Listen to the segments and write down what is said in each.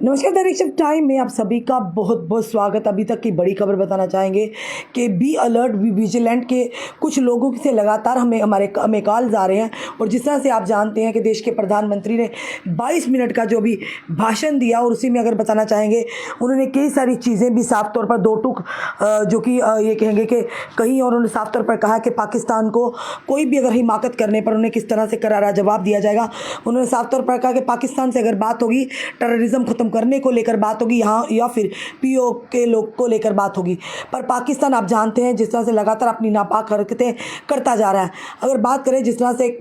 नमस्कार direction time में आप सभी का बहुत बहुत स्वागत। अभी तक की बड़ी खबर बताना चाहेंगे कि बी अलर्ट बी विजिलेंट के कुछ लोगों से लगातार हमें कॉल्स आ रहे हैं। और जिस तरह से आप जानते हैं कि देश के प्रधानमंत्री ने 22 मिनट का जो भी भाषण दिया, और उसी में अगर बताना चाहेंगे उन्होंने कई सारी चीज़ें भी साफ तौर पर दो टूक जो कि ये कहेंगे कि कहीं, और उन्होंने साफ तौर पर कहा कि पाकिस्तान को कोई भी अगर हिमाकत करने पर उन्हें किस तरह से करारा जवाब दिया जाएगा। उन्होंने साफ तौर पर कहा कि पाकिस्तान से अगर बात होगी, टेररिज्म खत्म करने को लेकर बात होगी यहाँ, या फिर पीओ के लोग को लेकर बात होगी। पर पाकिस्तान आप जानते हैं जिस तरह से लगातार अपनी नापाक हरकतें करता जा रहा है। अगर बात करें जिस तरह से एक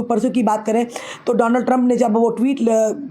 परसों की बात करें तो डोनाल्ड ट्रंप ने जब वो ट्वीट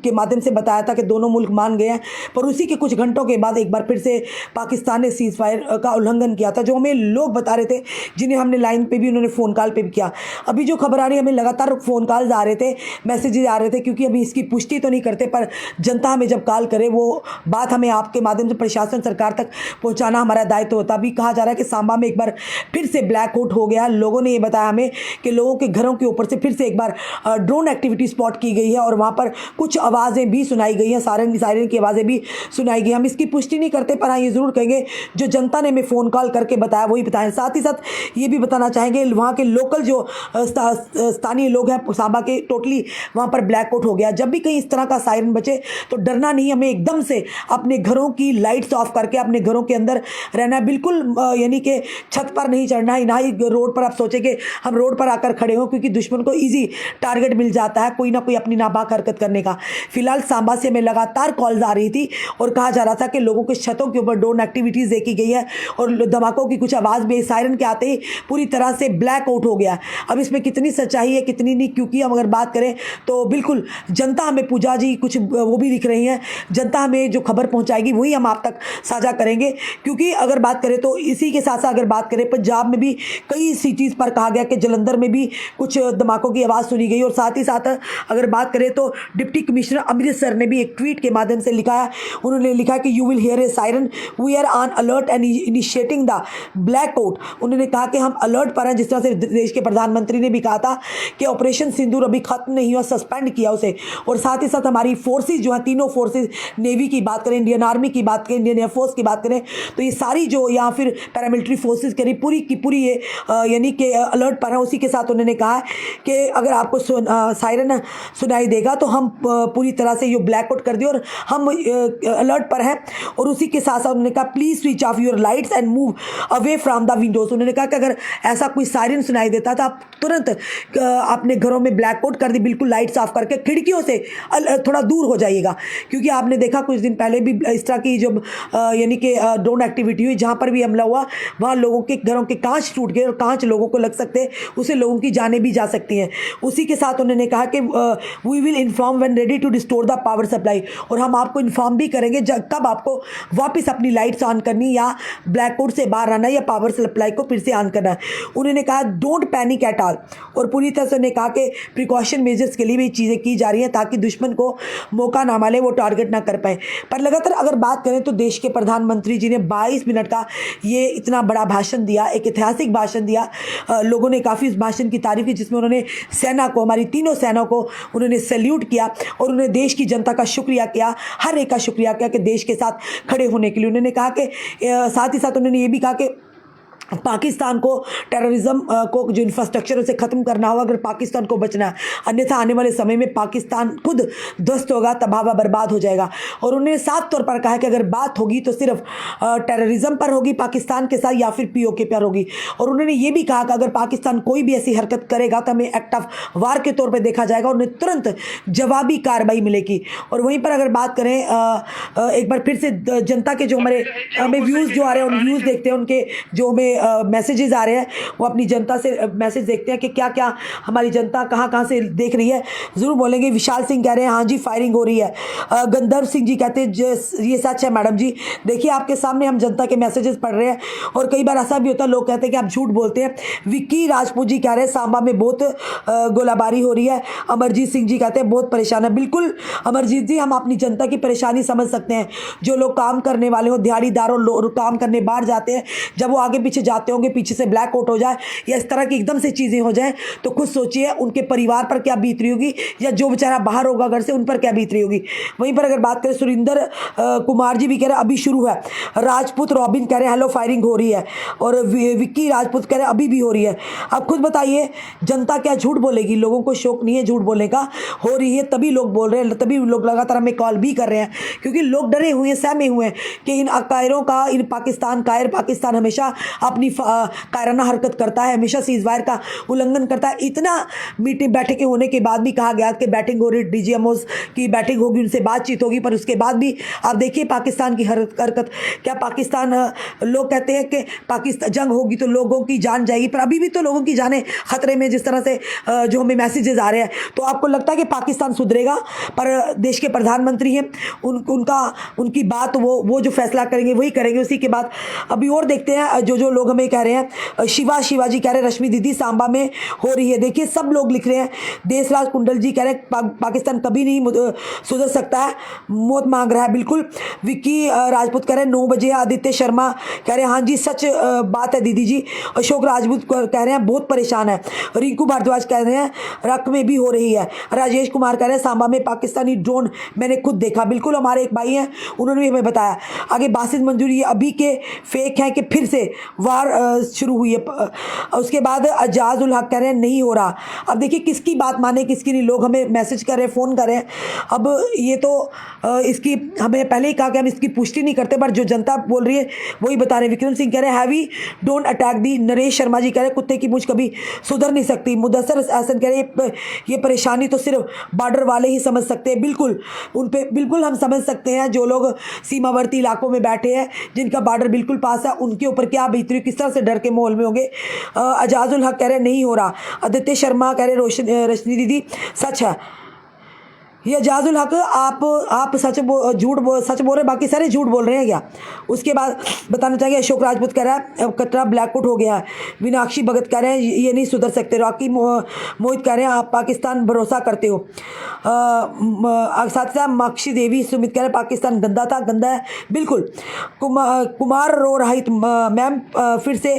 के माध्यम से बताया था कि दोनों मुल्क मान गए हैं, पर उसी के कुछ घंटों के बाद एक बार फिर से पाकिस्तान ने सीज फायर का उल्लंघन किया था, जो हमें लोग बता रहे थे, जिन्हें हमने लाइन पे भी, उन्होंने फ़ोन कॉल पे भी किया। अभी जो खबर आ रही है, हमें लगातार फ़ोन कॉल्स आ रहे थे, मैसेजेस आ रहे थे, क्योंकि अभी इसकी पुष्टि तो नहीं करते, पर जनता हमें जब कॉल करे वो बात हमें आपके माध्यम से प्रशासन सरकार तक पहुंचाना हमारा दायित्व होता। अभी कहा जा रहा है कि सांबा में एक बार फिर से ब्लैक आउट हो गया। लोगों ने ये बताया हमें कि लोगों के घरों के ऊपर से फिर से एक बार ड्रोन एक्टिविटी स्पॉट की गई है, और वहाँ पर कुछ आवाज़ें भी सुनाई गई हैं, सायरन की आवाज़ें भी सुनाई गई। हम इसकी पुष्टि नहीं करते, पर हाँ ये ज़रूर कहेंगे जो जनता ने हमें फ़ोन कॉल करके बताया वही बताएं। साथ ही साथ ये भी बताना चाहेंगे वहाँ के लोकल जो स्थानीय लोग हैं सांबा के, टोटली वहाँ पर ब्लैक आउट हो गया। जब भी कहीं इस तरह का सायरन बचे तो डरना नहीं, हमें एकदम से अपने घरों की लाइट्स ऑफ करके अपने घरों के अंदर रहना है। बिल्कुल यानी कि छत पर नहीं चढ़ना है, ना ही रोड पर आप सोचें कि हम रोड पर आकर खड़े हों, क्योंकि दुश्मन को ईजी टारगेट मिल जाता है कोई ना कोई अपनी नापाक हरकत करने का। फिलहाल सांबा से हमें लगातार कॉल्स आ रही थी और कहा जा रहा था कि लोगों के छतों के ऊपर ड्रोन एक्टिविटीज़ देखी गई है, और धमाकों की कुछ आवाज़ भी सायरन के आते ही पूरी तरह से ब्लैक आउट हो गया। अब इसमें कितनी सच्चाई है कितनी नहीं, क्योंकि हम अगर बात करें तो बिल्कुल जनता हमें पूजा जी कुछ वो भी लिख रही हैं, जनता हमें जो खबर पहुंचाएगी वही हम आप तक साझा करेंगे। क्योंकि अगर बात करें तो इसी के साथ साथ अगर बात करें पंजाब में भी कई सिटीज़ पर कहा गया कि जलंधर में भी कुछ धमाकों की आवाज़ सुनी गई। और साथ ही साथ अगर बात करें तो डिप्टी कमिश्नर अमृतसर ने भी एक ट्वीट के माध्यम से लिखा है, उन्होंने लिखा कि you will hear a siren, we are on alert and initiating the blackout. उन्होंने कहा कि हम अलर्ट पर हैं, जिस तरह से देश के प्रधानमंत्री ने भी कहा था कि ऑपरेशन सिंदूर अभी खत्म नहीं हुआ, सस्पेंड किया उसे। और साथ ही साथ हमारी फोर्सेज जो है, तीनों फोर्सेज, नेवी की बात करें, इंडियन आर्मी की बात करें, इंडियन एयरफोर्स की बात करें, तो ये सारी जो या फिर पैरामिलिट्री फोर्सेज करी पूरी की पूरी ये यानी कि अलर्ट पर है। उसी के साथ उन्होंने कहा कि अगर आपको सायरन सुनाई देगा तो हम पूरी तरह से ये ब्लैक आउट कर दिए और हम अलर्ट पर हैं। और उसी के साथ साथ उन्होंने कहा please switch off your lights and move away from the Windows. उन्होंने कहा कि अगर ऐसा कोई सायरन सुनाई देता तो आप तुरंत अपने घरों में ब्लैक आउट कर दी, बिल्कुल लाइट्स ऑफ करके खिड़कियों से थोड़ा दूर हो जाइएगा। क्योंकि आपने देखा कुछ दिन पहले भी इस तरह की जो यानी कि ड्रोन एक्टिविटी हुई, जहाँ पर भी हमला हुआ वहाँ लोगों के घरों के कांच टूट गए और कांच लोगों को लग सकते हैं, उससे लोगों की जानें भी जा सकती हैं। उसी के साथ उन्होंने कहा कि we will inform when ready to restore the power supply, और हम आपको इन्फॉर्म भी करेंगे जब कब आपको वापस अपनी लाइट्स ऑन करनी या ब्लैक आउट से बाहर आना या पावर सप्लाई को फिर से ऑन करना है। उन्होंने कहा डोंट पैनिक एट ऑल, और पूरी तरह से उन्होंने कहा कि प्रिकॉशन मेजर्स के लिए भी चीज़ें की जा रही हैं ताकि दुश्मन को मौका ना मिले, वो टारगेट ना कर पाए। पर लगातार अगर बात करें तो देश के प्रधानमंत्री जी ने 22 मिनट का ये इतना बड़ा भाषण दिया, एक ऐतिहासिक भाषण दिया। लोगों ने काफ़ी इस भाषण की तारीफ की, जिसमें उन्होंने सेना को, हमारी तीनों सेनाओं को उन्होंने सैल्यूट किया और उन्होंने देश की जनता का शुक्रिया किया, हर एक का शुक्रिया किया कि देश के साथ खड़े होने के लिए। उन्होंने कहा कि साथ ही साथ उन्होंने ये भी कहा कि पाकिस्तान को टेररिज्म को जो इंफ्रास्ट्रक्चर उसे ख़त्म करना होगा अगर पाकिस्तान को बचना है, अन्यथा आने वाले समय में पाकिस्तान खुद ध्वस्त होगा, तबाह बर्बाद हो जाएगा। और उन्होंने साफ तौर पर कहा कि अगर बात होगी तो सिर्फ टेररिज्म पर होगी पाकिस्तान के साथ, या फिर पीओके पर होगी। और उन्होंने ये भी कहा कि अगर पाकिस्तान कोई भी ऐसी हरकत करेगा तो हमें एक्ट ऑफ वार के तौर पर देखा जाएगा और उन्हें तुरंत जवाबी कार्रवाई मिलेगी। और वहीं पर अगर बात करें एक बार फिर से जनता के जो हमें व्यूज़ जो आ रहे हैं उन व्यूज़ देखते हैं, उनके जो हमें मैसेजेस आ रहे हैं, वो अपनी जनता से मैसेज देखते हैं कि क्या क्या हमारी जनता कहाँ कहाँ से देख रही है, ज़रूर बोलेंगे। विशाल सिंह कह रहे हैं हाँ जी फायरिंग हो रही है। गंधर्व सिंह जी कहते हैं ये सच है मैडम जी, देखिए आपके सामने हम जनता के मैसेजेस पढ़ रहे हैं। और कई बार ऐसा भी होता है लोग कहते हैं कि आप झूठ बोलते हैं। विक्की राजपूत जी कह रहे हैं सांबा में बहुत गोलाबारी हो रही है। अमरजीत सिंह जी कहते हैं बहुत परेशान है। बिल्कुल अमरजीत जी, हम अपनी जनता की परेशानी समझ सकते हैं। जो लोग काम करने वाले हो, दिहाड़ीदार हो, काम करने बाहर जाते हैं, जब वो आगे पीछे जाते होंगे, पीछे से ब्लैक आउट हो जाए या इस तरह की एकदम से चीज़ें हो जाएं, तो खुद सोचिए उनके परिवार पर क्या बीत रही होगी, या जो बेचारा बाहर होगा घर से उन पर क्या बीत रही होगी। वहीं पर अगर बात करें सुरिंदर कुमार जी भी कह रहे हैं अभी शुरू है। राजपूत रॉबिन कह रहे हैं हेलो फायरिंग हो रही है, और विक्की राजपूत कह रहे हैं अभी भी हो रही है। अब खुद बताइए जनता क्या झूठ बोलेगी? लोगों को शौक नहीं है झूठ बोलने का, हो रही है तभी लोग बोल रहे हैं, तभी लोग लगातार हमें कॉल भी कर रहे हैं, क्योंकि लोग डरे हुए हैं, सहमे हुए हैं कि इन कायरों का, इन पाकिस्तान हमेशा अपनी कायराना हरकत करता है, हमेशा सीज़फायर का उल्लंघन करता है। इतना मीटिंग बैठकें होने के बाद भी कहा गया कि बैटिंग हो रही, डीजीएमओस की बैटिंग होगी, उनसे बातचीत होगी, पर उसके बाद भी आप देखिए पाकिस्तान की हरकत। क्या पाकिस्तान, लोग कहते हैं कि पाकिस्तान जंग होगी तो लोगों की जान जाएगी, पर अभी भी तो लोगों की जानें खतरे में, जिस तरह से जो हमें मैसेजेस आ रहे हैं। तो आपको लगता है कि पाकिस्तान सुधरेगा? पर देश के प्रधानमंत्री हैं, उनकी बात वो जो फैसला करेंगे वही करेंगे। उसी के बाद अभी और देखते हैं जो लोग हमें कह रहे हैं। शिवाजी कह रहे हैं रश्मि दीदी सांबा में हो रही है। देखिए सब लोग लिख रहे हैं। देशराज कुंडल जी कह रहे हैं पाकिस्तान कभी नहीं सुधर सकता है, मौत मांग रहा है। बिल्कुल विक्की राजपूत कह रहे हैं 9 बजे। आदित्य शर्मा कह रहे हैं हाँ जी सच बात है दीदी जी। अशोक राजपूत कह रहे हैं बहुत परेशान है। रिंकू भारद्वाज कह रहे हैं रक में भी हो रही है। राजेश कुमार कह रहे हैं सांबा में पाकिस्तानी ड्रोन मैंने खुद देखा। बिल्कुल हमारे एक भाई हैं उन्होंने भी हमें बताया। आगे बासित मंजूर ये अभी के फेक हैं कि फिर से वार शुरू हुई है। उसके बाद अजाज उल हक कह रहे हैं नहीं हो रहा। अब देखिए किसकी बात माने किसकी नहीं। लोग हमें मैसेज कर रहे हैं, फ़ोन कर रहे हैं। अब ये तो इसकी हमें पहले ही कहा कि हम इसकी पुष्टि नहीं करते, पर जो जनता बोल रही है वही बता रहे हैं। विक्रम सिंह कह रहे हैं हैवी डोंट अटैक दी। नरेश शर्मा जी कह रहे हैं कुत्ते की मूंछ कभी सुधर नहीं सकती। मुदस्सर एहसन कह रहे हैं ये परेशानी तो सिर्फ बॉर्डर वाले ही समझ सकते हैं। बिल्कुल उन पे बिल्कुल हम समझ सकते हैं जो लोग सीमावर्ती इलाकों में बैठे हैं, जिनका बॉर्डर बिल्कुल पास है, उनके ऊपर क्या बीत रही, किस तरह से डर के माहौल में होंगे। अजाजुल हक कह रहे हैं नहीं हो रहा। आदित्य शर्मा कह रहे रश्मि दीदी सच है। ये अजाजुल हक आप सच बोल रहे, बाकी सारे झूठ बोल रहे हैं क्या? उसके बाद बताना चाहिए अशोक राजपूत कह रहा है कटरा ब्लैकआउट हो गया है। मीनाक्षी भगत कह रहे हैं ये नहीं सुधर सकते। रॉकी मोहित कह रहे हैं आप पाकिस्तान भरोसा करते हो। साथ माक्षी देवी सुमित कह रहे हैं पाकिस्तान गंदा था, गंदा है। बिल्कुल कुमार रो रहित मैम फिर से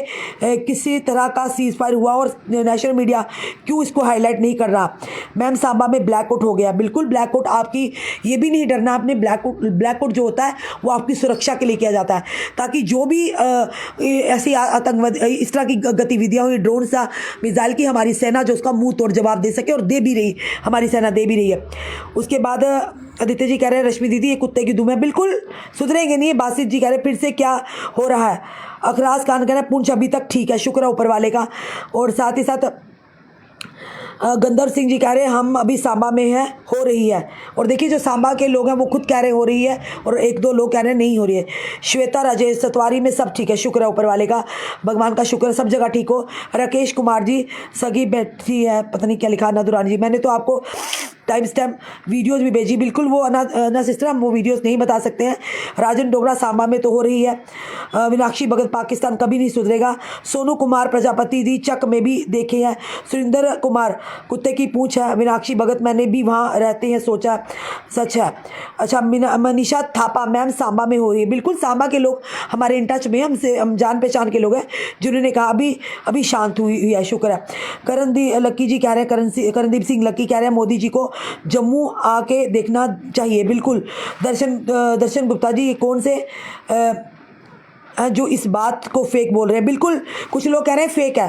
किसी तरह का सीज फायर हुआ और नेशनल मीडिया क्यों इसको हाईलाइट नहीं कर रहा? मैम सांबा में ब्लैकआउट हो गया। बिल्कुल ब्लैकआउट आपकी, ये भी नहीं डरना आपने। ब्लैकआउट जो होता है वो आपकी सुरक्षा के लिए किया जाता है, ताकि जो भी ऐसी आतंकवाद इस तरह की गतिविधियाँ हुई, ड्रोन सा मिसाइल की, हमारी सेना जो उसका मुंह तोड़ जवाब दे सके, और दे भी रही, हमारी सेना दे भी रही है। उसके बाद आदित्य जी कह रहे हैं रश्मि दीदी ये कुत्ते की दुम है। बिल्कुल सुधरेंगे नहीं। बासित जी कह रहे हैं फिर से क्या हो रहा है। अखराज खान कह रहे हैं पुंछ अभी तक ठीक है, शुक्र है ऊपर वाले का। और साथ ही साथ गंदर सिंह जी कह रहे हैं हम अभी सांबा में हैं, हो रही है। और देखिए जो सांबा के लोग हैं वो खुद कह रहे हो रही है, और 1-2 लोग कह रहे हैं नहीं हो रही है। श्वेता राजेश सतवारी में सब ठीक है, शुक्र है ऊपर वाले का, भगवान का शुक्र सब जगह ठीक हो। राकेश कुमार जी सगी बैठी है, पता नहीं क्या लिखा। नदुरानी जी मैंने तो आपको टाइम स्टैम्प वीडियोज़ भी भेजी। बिल्कुल वो अना सिस्टर हम वो वीडियोज़ नहीं बता सकते हैं। राजन डोगरा सांबा में तो हो रही है। मीनाक्षी भगत पाकिस्तान कभी नहीं सुधरेगा। सोनू कुमार प्रजापति दी चक में भी देखे हैं। सुरेंद्र कुमार कुत्ते की पूंछ है। मीनाक्षी भगत मैंने भी वहाँ रहते हैं सोचा सच है। अच्छा मनीषा थापा मैम सांबा में हो रही है। बिल्कुल सांबा के लोग हमारे इन टच में, हमसे हम जान पहचान के लोग हैं जिन्होंने कहा अभी शांत हुई है, शुक्र है। लक्की जी कह रहे हैं, करणदीप सिंह लक्की कह रहे हैं मोदी जी को जम्मू आके देखना चाहिए। बिल्कुल दर्शन गुप्ता जी ये कौन से जो इस बात को फेक बोल रहे हैं? बिल्कुल कुछ लोग कह रहे हैं फेक है।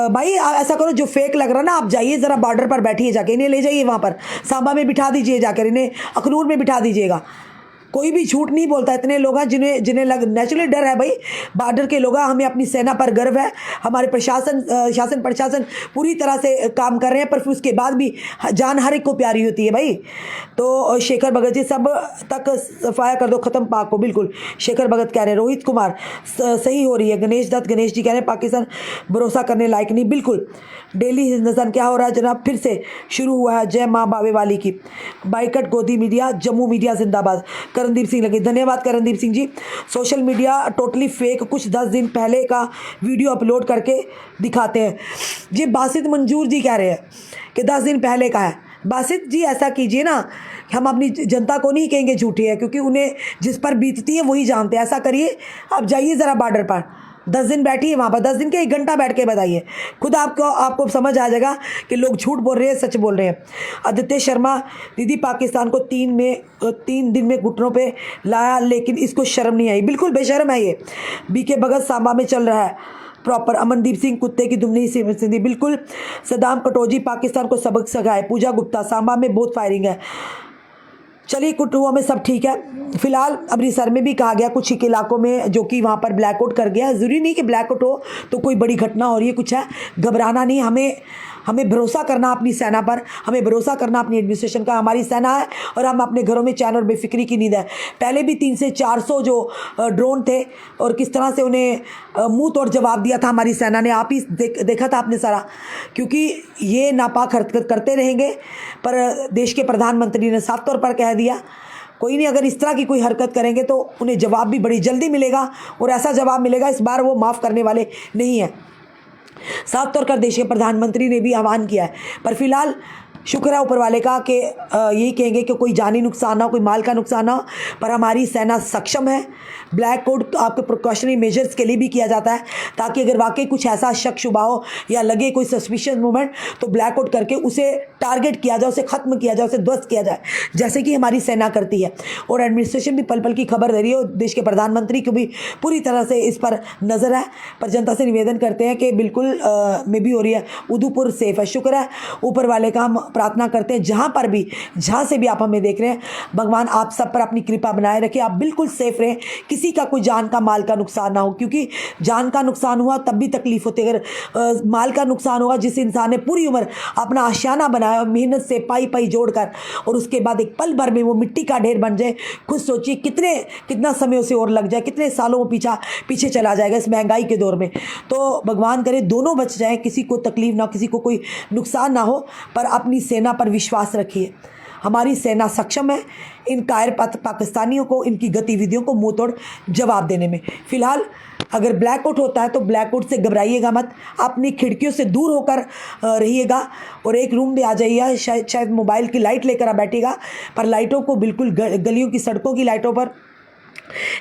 भाई ऐसा करो, जो फेक लग रहा है ना आप जाइए ज़रा बॉर्डर पर बैठिए, जाके इन्हें ले जाइए वहाँ पर सांबा में बिठा दीजिए, जाकर इन्हें अखनूर में बिठा दीजिएगा। कोई भी झूठ नहीं बोलता। इतने लोग हैं जिन्हें नेचुरली डर है। भाई बॉर्डर के लोग हैं, हमें अपनी सेना पर गर्व है। हमारे शासन प्रशासन पूरी तरह से काम कर रहे हैं, पर फिर उसके बाद भी जान हर एक को प्यारी होती है भाई। तो शेखर भगत जी सब तक सफाया कर दो, ख़त्म पाक को। बिल्कुल शेखर भगत कह रहे हैं। रोहित कुमार सही हो रही है। गणेश जी कह रहे हैं पाकिस्तान भरोसा करने लायक नहीं। बिल्कुल डेली हिंदुस्तान क्या हो रहा है जनाब, फिर से शुरू हुआ है जय माँ बाबे वाली की। बाइकट गोदी मीडिया, जम्मू मीडिया जिंदाबाद। करणदीप सिंह लगे, धन्यवाद Karandeep Singh ji. Social media totally fake, कुछ 10 दिन पहले का वीडियो अपलोड करके दिखाते हैं। जी बासित मंजूर जी कह रहे हैं कि 10 दिन पहले का है। बासित जी ऐसा कीजिए ना, हम अपनी जनता को नहीं कहेंगे झूठी है, क्योंकि उन्हें जिस पर बीतती है वही जानते हैं। ऐसा करिए आप जाइए ज़रा बॉर्डर पर, 10 दिन बैठिए वहाँ पर, 10 दिन के 1 घंटा बैठ के बताइए, खुद आपको समझ आ जाएगा कि लोग झूठ बोल रहे हैं सच बोल रहे हैं। आदित्य शर्मा, दीदी पाकिस्तान को 3 दिन में घुटनों पे लाया लेकिन इसको शर्म नहीं आई। बिल्कुल बेशर्म है ये। बीके भगत सांबा में चल रहा है प्रॉपर। अमनदीप सिंह कुत्ते की दुमनी सिंधी, बिल्कुल। सदाम कटोजी, पाकिस्तान को सबक सिखाए। पूजा गुप्ता, सांबा में बहुत फायरिंग है। चलिए कुछ हुआ में सब ठीक है। फिलहाल अमृतसर में भी कहा गया कुछ एक इलाकों में जो कि वहाँ पर ब्लैकआउट कर गया। ज़रूरी नहीं कि ब्लैकआउट हो तो कोई बड़ी घटना हो रही है, कुछ है, घबराना नहीं। हमें भरोसा करना अपनी सेना पर, हमें भरोसा करना अपनी एडमिनिस्ट्रेशन का। हमारी सेना है और हम अपने घरों में चैन और बेफिक्री की नींद है। पहले भी 300 से 400 जो ड्रोन थे और किस तरह से उन्हें मुंह तोड़ जवाब दिया था हमारी सेना ने, आप ही देखा था आपने सारा। क्योंकि ये नापाक हरकत करते रहेंगे, पर देश के प्रधानमंत्री ने साफ तौर पर कह दिया कोई नहीं, अगर इस तरह की कोई हरकत करेंगे तो उन्हें जवाब भी बड़ी जल्दी मिलेगा और ऐसा जवाब मिलेगा इस बार वो माफ़ करने वाले नहीं हैं। साफ तौर पर देश के प्रधानमंत्री ने भी आह्वान किया है। पर फिलहाल शुक्र है ऊपर वाले का कि यही कहेंगे कि कोई जानी नुकसान ना हो, कोई माल का नुकसान ना हो, पर हमारी सेना सक्षम है। ब्लैक कोड आपके प्रिकॉशनरी मेजर्स के लिए भी किया जाता है ताकि अगर वाकई कुछ ऐसा शक शुबा हो या लगे कोई सस्पिशियस मूवमेंट तो ब्लैक आउट करके उसे टारगेट किया जाए, उसे ख़त्म किया जाए, उसे ध्वस्त किया जाए, जैसे कि हमारी सेना करती है। और एडमिनिस्ट्रेशन भी पल पल की खबर दे रही है और देश के प्रधानमंत्री को भी पूरी तरह से इस पर नज़र है। पर जनता से निवेदन करते हैं कि बिल्कुल में भी हो रही है, उधमपुर सेफ है। शुक्र है ऊपर वाले का, हम प्रार्थना करते हैं जहाँ से भी आप हमें देख रहे हैं, भगवान आप सब पर अपनी कृपा बनाए रखे, आप बिल्कुल सेफ रहें, किसी का कोई जान का माल का नुकसान ना हो। क्योंकि जान का नुकसान हुआ तब भी तकलीफ होती है, अगर माल का नुकसान होगा, जिस इंसान ने पूरी उम्र अपना आशियाना बनाया और मेहनत से पाई जोड़कर और उसके बाद एक पल भर में वो मिट्टी का ढेर बन जाए, खुद सोचिए कितना समय उसे और लग जाए, कितने सालों वो पीछे चला जाएगा इस महंगाई के दौर में। तो भगवान करे दोनों बच जाएं, किसी को तकलीफ ना, किसी को कोई नुकसान ना हो। पर अपनी सेना पर विश्वास रखिए, हमारी सेना सक्षम है इन कायर पाकिस्तानियों को, इनकी गतिविधियों को मुंह तोड़ जवाब देने में। फिलहाल अगर ब्लैकआउट होता है तो ब्लैकआउट से घबराइएगा मत, अपनी खिड़कियों से दूर होकर रहिएगा और एक रूम में आ जाइए, शायद मोबाइल की लाइट लेकर आ बैठिएगा। पर लाइटों को बिल्कुल गलियों की सड़कों की लाइटों पर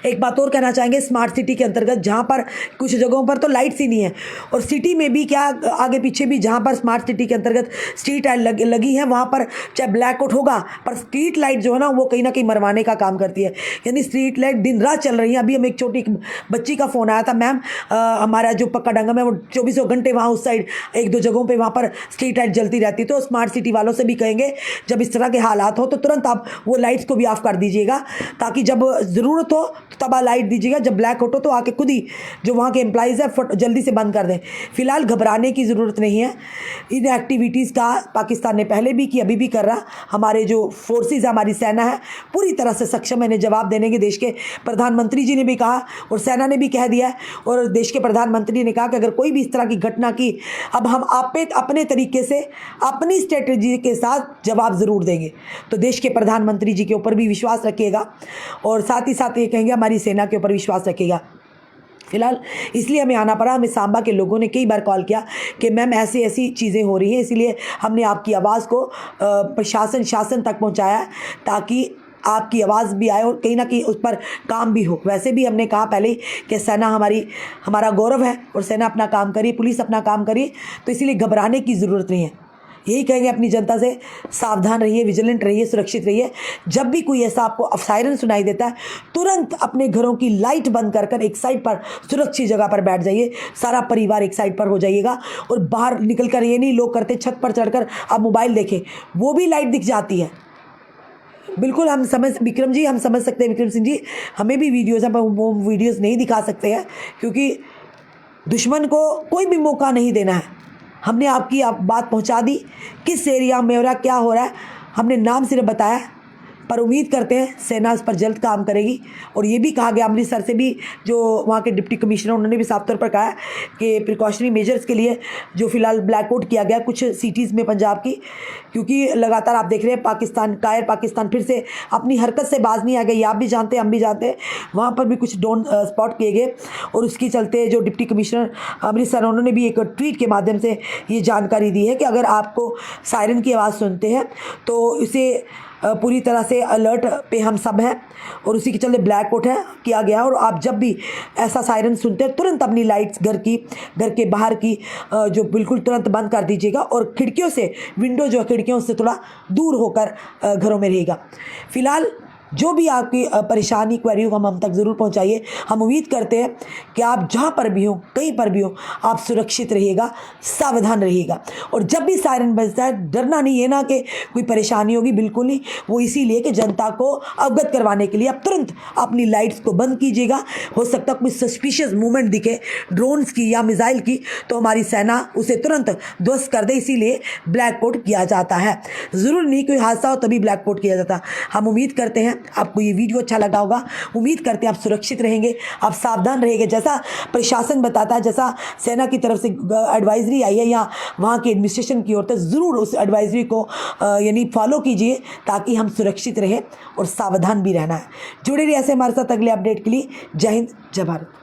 एक बात और कहना चाहेंगे, स्मार्ट सिटी के अंतर्गत जहाँ पर कुछ जगहों पर तो लाइट्स ही नहीं है, और सिटी में भी क्या आगे पीछे भी जहाँ पर स्मार्ट सिटी के अंतर्गत स्ट्रीट लाइट लगी है वहाँ पर चाहे ब्लैकआउट होगा, पर स्ट्रीट लाइट जो है ना वो कहीं ना कहीं मरवाने का काम करती है। यानी स्ट्रीट लाइट दिन रात चल रही है। अभी हमें एक छोटी बच्ची का फ़ोन आया था, मैम हमारा जो पक्का डंगम है वो 24 घंटे वहाँ उस साइड 1-2 जगहों पर वहाँ पर स्ट्रीट लाइट जलती रहती है। तो स्मार्ट सिटी वालों से भी कहेंगे जब इस तरह के हालात हो तो तुरंत आप वो लाइट्स को भी ऑफ कर दीजिएगा, ताकि जब ज़रूरत हो तो तब लाइट दीजिएगा, जब ब्लैकआउट हो तो आके खुद ही जो वहाँ के एम्प्लॉइज़ है जल्दी से बंद कर दें। फिलहाल घबराने की ज़रूरत नहीं है। इन एक्टिविटीज़ का पाकिस्तान ने पहले भी की, अभी भी कर रहा। हमारे जो फोर्सेज है, हमारी सेना है, पूरी तरह से सक्षम है इन्हें जवाब देने के। देश के प्रधानमंत्री जी ने भी कहा और सेना ने भी कह दिया है, और देश के प्रधानमंत्री ने कहा कि अगर कोई भी इस तरह की घटना की, अब हम अपने तरीके से अपनी स्ट्रेटजी के साथ जवाब ज़रूर देंगे। तो देश के प्रधानमंत्री जी के ऊपर भी विश्वास रखिएगा और साथ ही साथ ये कहेंगे हमारी सेना के ऊपर विश्वास रखिएगा। फिलहाल इसलिए हमें आना पड़ा। हमें सांबा के लोगों ने कई बार कॉल किया कि मैम ऐसी चीज़ें हो रही हैं, इसीलिए हमने आपकी आवाज़ को शासन तक पहुंचाया ताकि आपकी आवाज़ भी आए और कहीं ना कहीं उस पर काम भी हो। वैसे भी हमने कहा पहले कि सेना हमारा गौरव है और सेना अपना काम करिए, पुलिस अपना काम करिए, तो इसीलिए घबराने की ज़रूरत नहीं है। यही कहेंगे अपनी जनता से, सावधान रहिए, विजिलेंट रहिए, सुरक्षित रहिए। जब भी कोई ऐसा आपको सायरन सुनाई देता है, तुरंत अपने घरों की लाइट बंद कर एक साइड पर सुरक्षित जगह पर बैठ जाइए। सारा परिवार एक साइड पर हो जाइएगा और बाहर निकल कर, ये नहीं लोग करते छत पर चढ़कर आप मोबाइल देखें, वो भी लाइट दिख जाती है। बिल्कुल हम विक्रम जी, हम समझ सकते हैं, विक्रम सिंह जी, हमें भी वीडियोज़ हैं पर वो वीडियोज़ नहीं दिखा सकते हैं क्योंकि दुश्मन को कोई भी मौका नहीं देना है। हमने आपकी बात पहुंचा दी, किस एरिया में हो रहा है, क्या हो रहा है, हमने नाम सिर्फ बताया। पर उम्मीद करते हैं सेना इस पर जल्द काम करेगी। और ये भी कहा गया अमृतसर से भी, जो वहाँ के डिप्टी कमिश्नर, उन्होंने भी साफ तौर पर कहा कि प्रिकॉशनरी मेजर्स के लिए जो फिलहाल ब्लैकआउट किया गया कुछ सिटीज़ में पंजाब की, क्योंकि लगातार आप देख रहे हैं पाकिस्तान फिर से अपनी हरकत से बाज नहीं आ गई। आप भी जानते हैं, हम भी जानते हैं, वहाँ पर भी कुछ ड्रोन स्पॉट किए गए और उसकी चलते जो डिप्टी कमिश्नर अमृतसर, उन्होंने भी एक ट्वीट के माध्यम से ये जानकारी दी है कि अगर आपको सायरन की आवाज़ सुनते हैं तो इसे पूरी तरह से अलर्ट पे हम सब हैं और उसी के चलते ब्लैक आउट है किया गया। और आप जब भी ऐसा सायरन सुनते हैं तुरंत अपनी लाइट्स घर के बाहर की जो बिल्कुल तुरंत बंद कर दीजिएगा और खिड़कियों से, विंडो जो है खिड़कियों से थोड़ा दूर होकर घरों में रहेगा। फिलहाल जो भी आपकी परेशानी, क्वेरी हो, हम तक ज़रूर पहुंचाइए। हम उम्मीद करते हैं कि आप जहां पर भी हो, कहीं पर भी हो, आप सुरक्षित रहिएगा, सावधान रहिएगा। और जब भी सायरन बजता है डरना नहीं है ना कि कोई परेशानी होगी, बिल्कुल नहीं। वो इसीलिए कि जनता को अवगत करवाने के लिए आप तुरंत अपनी लाइट्स को बंद कीजिएगा। हो सकता है कोई सस्पिशियस मूवमेंट दिखे ड्रोन्स की या मिसाइल की, तो हमारी सेना उसे तुरंत ध्वस्त कर दे, इसीलिए ब्लैक आउट किया जाता है। ज़रूर नहीं कोई हादसा हो तभी ब्लैक आउट किया जाता। हम उम्मीद करते हैं आपको ये वीडियो अच्छा लगा होगा। उम्मीद करते हैं आप सुरक्षित रहेंगे, आप सावधान रहेंगे। जैसा प्रशासन बताता है, जैसा सेना की तरफ से एडवाइजरी आई है या वहाँ के एडमिनिस्ट्रेशन की ओर से, ज़रूर उस एडवाइजरी को यानी फॉलो कीजिए ताकि हम सुरक्षित रहें और सावधान भी रहना है। जुड़े रहिए ऐसे हमारे साथ अगले अपडेट के लिए। जय हिंद, जय भारत।